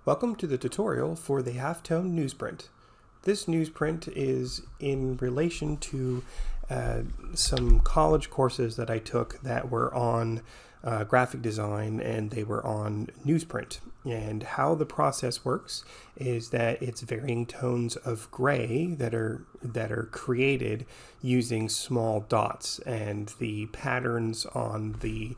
Welcome to the tutorial for the Halftone newsprint. This newsprint is in relation to some college courses that I took that were on graphic design, and they were on newsprint. And how the process works is that it's varying tones of gray that are created using small dots, and the patterns on the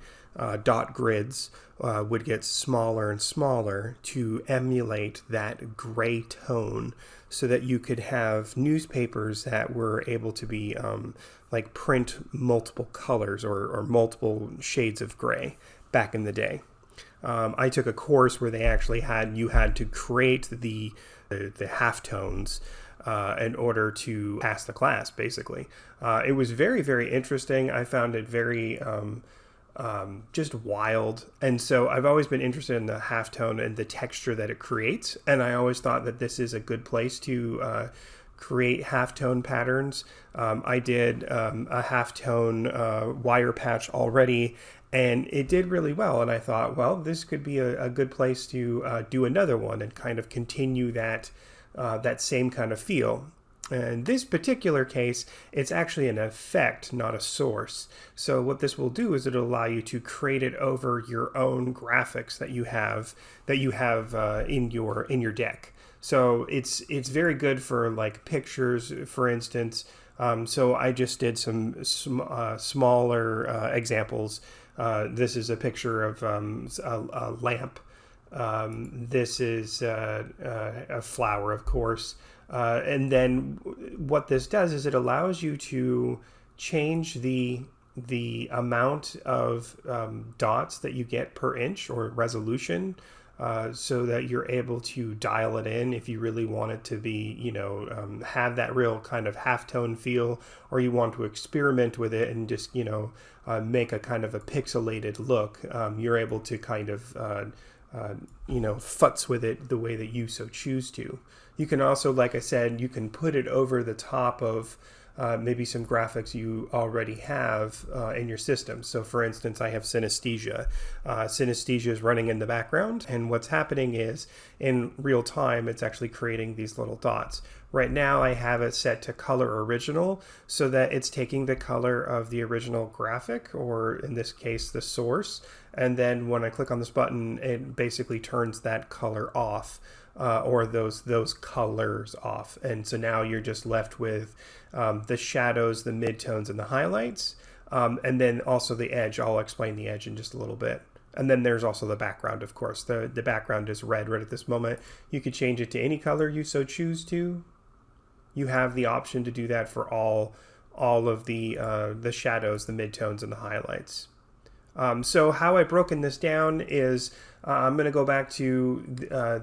dot grids would get smaller and smaller to emulate that gray tone, so that you could have newspapers that were able to be like print multiple colors or multiple shades of gray back in the day. I took a course where they actually you had to create the halftones in order to pass the class, basically. It was very, very interesting. I found it very just wild. And so I've always been interested in the halftone and the texture that it creates. And I always thought that this is a good place to create halftone patterns. I did a halftone wire patch already, and it did really well. And I thought, well, this could be a good place to do another one and kind of continue that same kind of feel. In this particular case, it's actually an effect, not a source. So what this will do is it'll allow you to create it over your own graphics that you have in your deck. So it's very good for like pictures, for instance. So I just did some smaller examples. This is a picture of a lamp. This is a flower, of course. And then what this does is it allows you to change the amount of dots that you get per inch, or resolution, so that you're able to dial it in if you really want it to be, have that real kind of halftone feel, or you want to experiment with it and just, make a kind of a pixelated look. You're able to kind of futz with it the way that you so choose to. You can also, like I said, you can put it over the top of maybe some graphics you already have in your system. So for instance, I have synesthesia. Synesthesia is running in the background, and what's happening is in real time, it's actually creating these little dots. Right now I have it set to color original, so that it's taking the color of the original graphic, or in this case, the source. And then when I click on this button, it basically turns that color off, or those colors off. And so now you're just left with the shadows, the midtones, and the highlights. And then also the edge. I'll explain the edge in just a little bit. And then there's also the background, of course. The background is red right at this moment. You could change it to any color you so choose to. You have the option to do that for all of the shadows, the midtones, and the highlights. So how I've broken this down is I'm going to go back to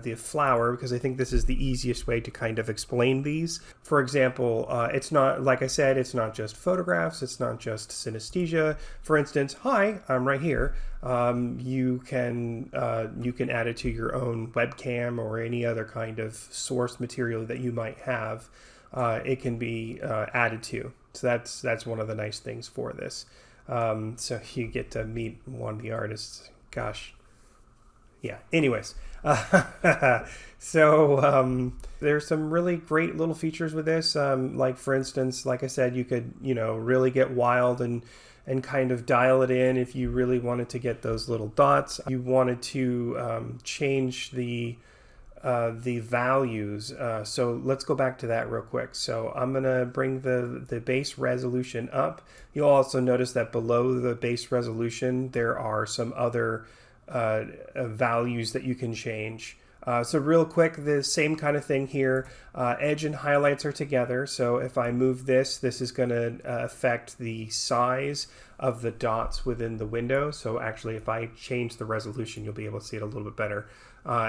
the flower, because I think this is the easiest way to kind of explain these. For example, it's not, like I said, it's not just photographs, it's not just synesthesia. For instance, hi, I'm right here. You can add it to your own webcam or any other kind of source material that you might have. It can be added to. So that's one of the nice things for this. So you get to meet one of the artists. Gosh. Yeah. Anyways. So there's some really great little features with this. Like for instance, like I said, you could, really get wild and kind of dial it in if you really wanted to get those little dots. You wanted to change the values. So let's go back to that real quick. So I'm going to bring the base resolution up. You'll also notice that below the base resolution, there are some other values that you can change. So real quick, the same kind of thing here. Edge and highlights are together. So if I move this is going to affect the size of the dots within the window. So actually, if I change the resolution, you'll be able to see it a little bit better.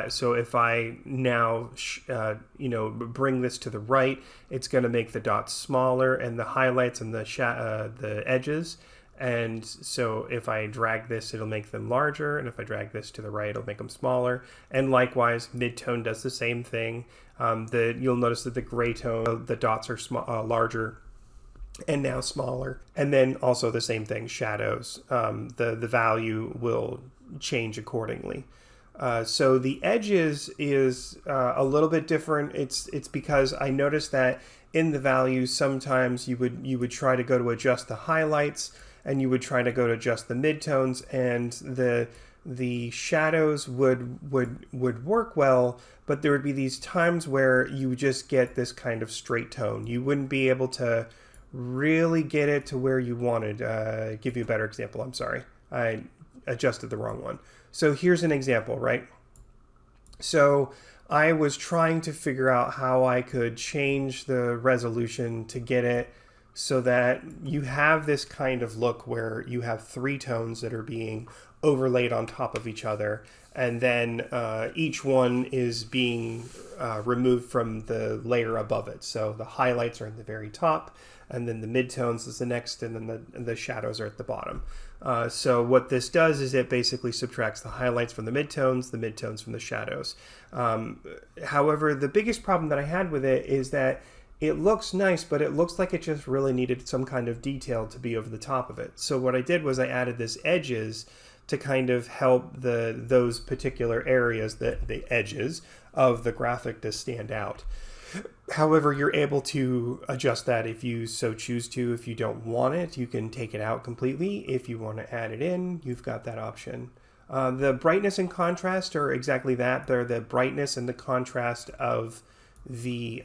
So if I now, bring this to the right, it's going to make the dots smaller, and the highlights and the edges. And so if I drag this, it'll make them larger. And if I drag this to the right, it'll make them smaller. And likewise, midtone does the same thing. You'll notice that the gray tone, the dots are larger and now smaller. And then also the same thing, shadows. The value will change accordingly. So the edges is a little bit different. It's because I noticed that in the values sometimes you would try to go to adjust the highlights, and you would try to go to adjust the midtones, and the shadows would work well, but there would be these times where you would just get this kind of straight tone. You wouldn't be able to really get it to where you wanted. Give you a better example. I'm sorry, I adjusted the wrong one. So here's an example, right? So I was trying to figure out how I could change the resolution to get it so that you have this kind of look where you have three tones that are being overlaid on top of each other, and then each one is being removed from the layer above it. So the highlights are in the very top, and then the midtones is the next, and then the shadows are at the bottom. So what this does is it basically subtracts the highlights from the midtones from the shadows. However, the biggest problem that I had with it is that it looks nice, but it looks like it just really needed some kind of detail to be over the top of it. So what I did was I added this edges to kind of help those particular areas, the edges of the graphic, to stand out. However, you're able to adjust that if you so choose to. If you don't want it, you can take it out completely. If you want to add it in, you've got that option. The brightness and contrast are exactly that. They're the brightness and the contrast of the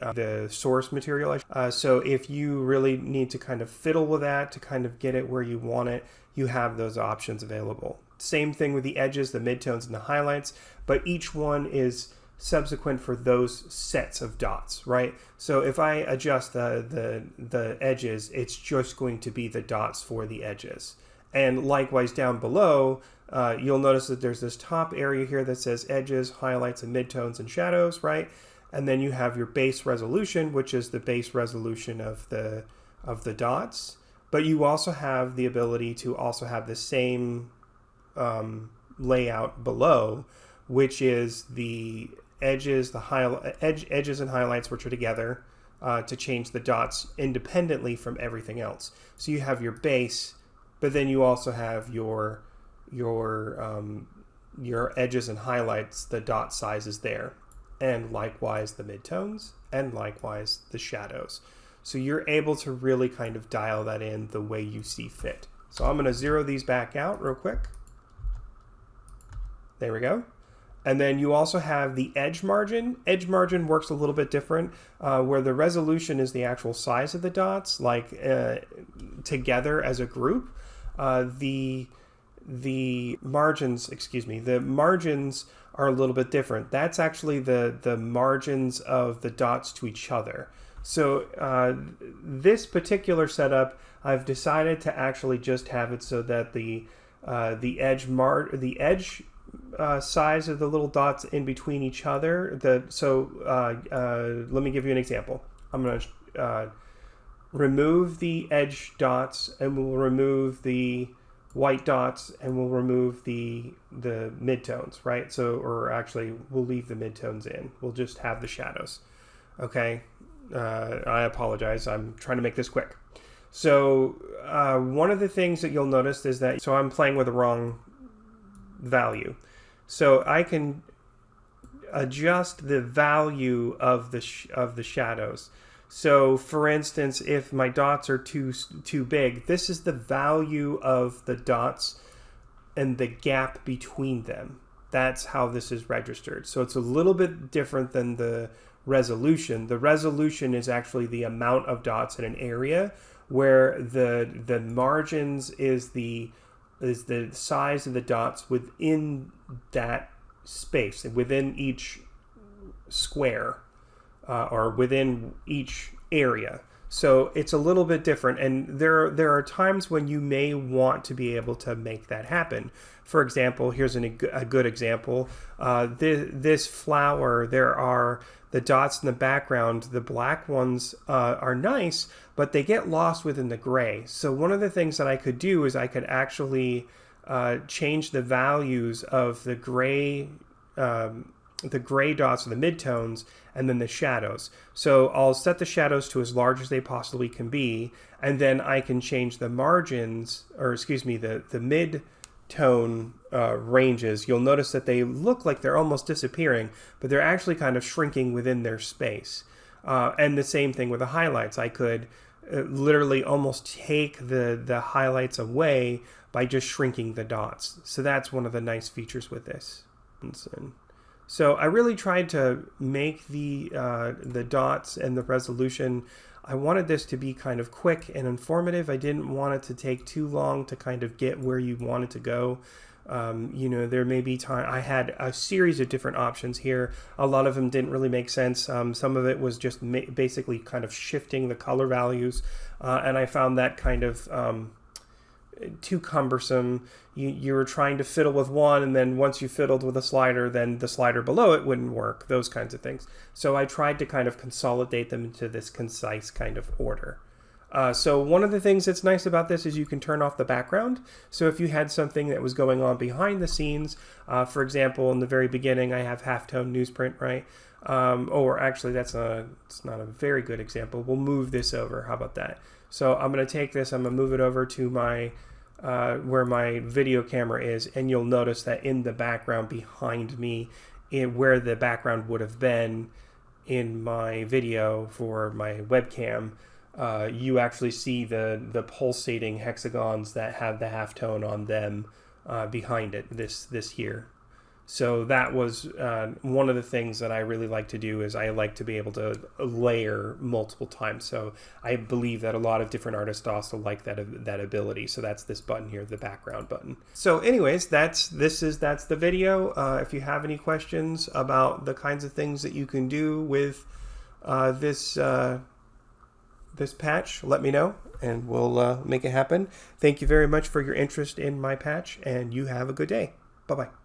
source material. So if you really need to kind of fiddle with that to kind of get it where you want it, you have those options available. Same thing with the edges, the midtones, and the highlights, but each one is subsequent for those sets of dots, right? So if I adjust the edges, it's just going to be the dots for the edges. And likewise down below, you'll notice that there's this top area here that says edges, highlights, and midtones and shadows, right? And then you have your base resolution, which is the base resolution of the dots. But you also have the ability to also have the same layout below, which is the edges, edges and highlights, which are together to change the dots independently from everything else. So you have your base, but then you also have your edges and highlights, the dot sizes there, and likewise the midtones, and likewise the shadows. So you're able to really kind of dial that in the way you see fit. So I'm going to zero these back out real quick. There we go. And then you also have the edge margin. Edge margin works a little bit different, where the resolution is the actual size of the dots, like together as a group. The margins are a little bit different. That's actually the margins of the dots to each other. So this particular setup, I've decided to actually just have it so that the edge size of the little dots in between each other. Let me give you an example. I'm going to remove the edge dots, and we'll remove the white dots, and we'll remove the midtones, right? So, or actually, we'll leave the midtones in. We'll just have the shadows. Okay. I apologize. I'm trying to make this quick. So one of the things that you'll notice is that, so I'm playing with the wrong value. So I can adjust the value of the shadows. So for instance, if my dots are too big, this is the value of the dots and the gap between them. That's how this is registered. So it's a little bit different than the resolution. The resolution is actually the amount of dots in an area, where the margins is the size of the dots within that space, within each square, or within each area. So it's a little bit different, and there are times when you may want to be able to make that happen. For example, here's a good example. This flower, there are the dots in the background. The black ones are nice, but they get lost within the gray. So one of the things that I could do is I could actually change the values of the gray dots, or the midtones, and then the shadows. So I'll set the shadows to as large as they possibly can be, and then I can change the margins, or excuse me, the tone ranges, you'll notice that they look like they're almost disappearing, but they're actually kind of shrinking within their space. And the same thing with the highlights. I could literally almost take the highlights away by just shrinking the dots. So that's one of the nice features with this. So I really tried to make the dots and the resolution. I wanted this to be kind of quick and informative. I didn't want it to take too long to kind of get where you wanted to go. You know, there may be time. I had a series of different options here. A lot of them didn't really make sense. Some of it was just basically kind of shifting the color values, and I found that kind of too cumbersome. You were trying to fiddle with one, and then once you fiddled with a slider, then the slider below it wouldn't work, those kinds of things. So I tried to kind of consolidate them into this concise kind of order. So one of the things that's nice about this is you can turn off the background. So if you had something that was going on behind the scenes, for example, in the very beginning, I have Halftone Newsprint, right? Or actually, it's not a very good example. We'll move this over. How about that? So I'm going to take this, I'm going to move it over to my where my video camera is, and you'll notice that in the background behind me, where the background would have been in my video for my webcam, you actually see the pulsating hexagons that have the halftone on them behind it, this here. So that was one of the things that I really like to do, is I like to be able to layer multiple times. So I believe that a lot of different artists also like that ability. So that's this button here, the background button. So anyways, that's the video. If you have any questions about the kinds of things that you can do with this patch, let me know and we'll make it happen. Thank you very much for your interest in my patch, and you have a good day. Bye-bye.